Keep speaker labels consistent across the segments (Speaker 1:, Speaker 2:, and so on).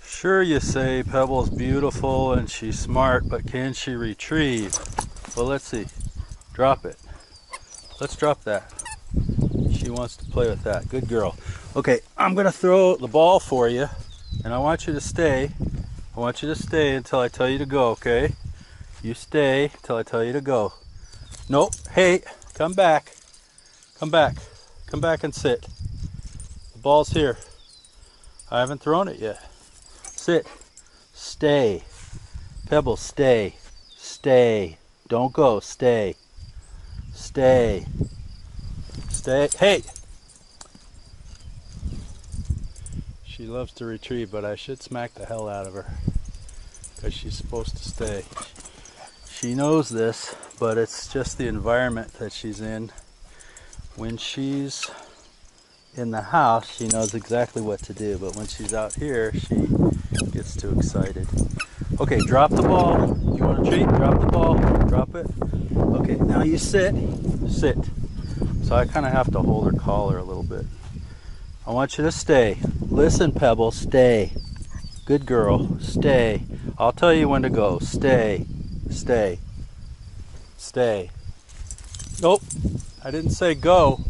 Speaker 1: Sure, you say Pebbles beautiful and she's smart, but can she retrieve? Well, let's see. Drop it. Let's drop that. She wants to play with that. Good girl. Okay, I'm going to throw the ball for you, and I want you to stay. I want you to stay until I tell you to go, okay? You stay till I tell you to go. Nope. Hey, come back. Come back. Come back and sit. The ball's here. I haven't thrown it yet. Sit. Stay. Pebbles, stay. Stay. Don't go. Stay. Stay. Stay. Hey! She loves to retrieve, but I should smack the hell out of her because she's supposed to stay. She knows this, but it's just the environment that she's in. When she's in the house, she knows exactly what to do, but when she's out here, she gets too excited. Okay, drop the ball. You want a treat? Drop the ball. Drop it. Okay, now you sit. Sit. So I kind of have to hold her collar a little bit. I want you to stay. Listen, Pebbles, stay. Good girl, stay. I'll tell you when to go. Stay. Stay. Stay. Nope, I didn't say go.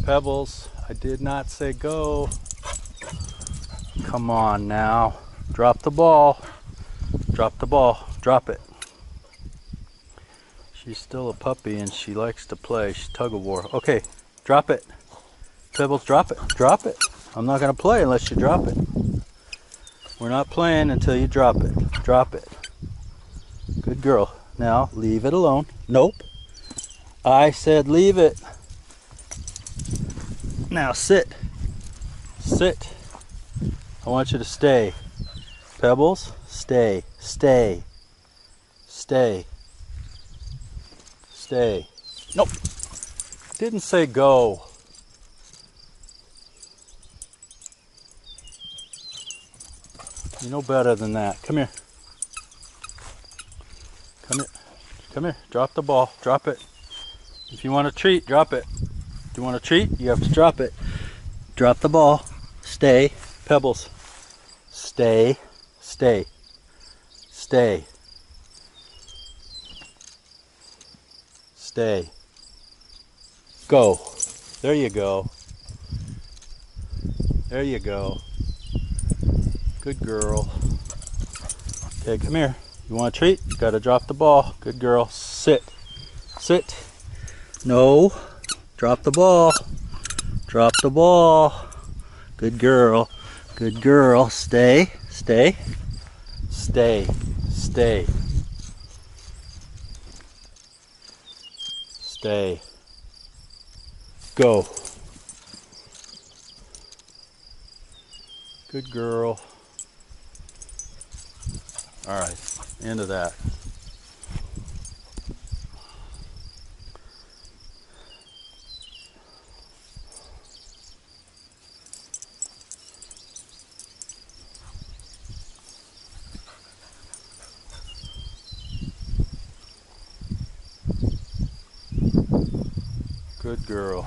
Speaker 1: Pebbles, I did not say go. Come on now. Drop the ball. Drop the ball. Drop it. She's still a puppy and she likes to play. She's tug of war. Okay, drop it. Pebbles, drop it. Drop it. I'm not going to play unless you drop it. We're not playing until you drop it. Drop it. Good girl. Now, leave it alone. Nope. I said leave it. Now, sit. Sit. I want you to stay. Pebbles, stay. Stay. Stay. Stay. Nope. Didn't say go. You know better than that. Come here. Come here. Come here. Drop the ball. Drop it. If you want a treat, drop it. If you want a treat, you have to drop it. Drop the ball. Stay. Pebbles. Stay. Stay. Stay. Stay. Go. There you go. There you go. Good girl. Okay, come here. You want a treat? You gotta drop the ball. Good girl. Sit. Sit. No. Drop the ball. Drop the ball. Good girl. Good girl. Stay. Stay. Stay. Stay. Stay. Go. Good girl. All right, end of that. Good girl.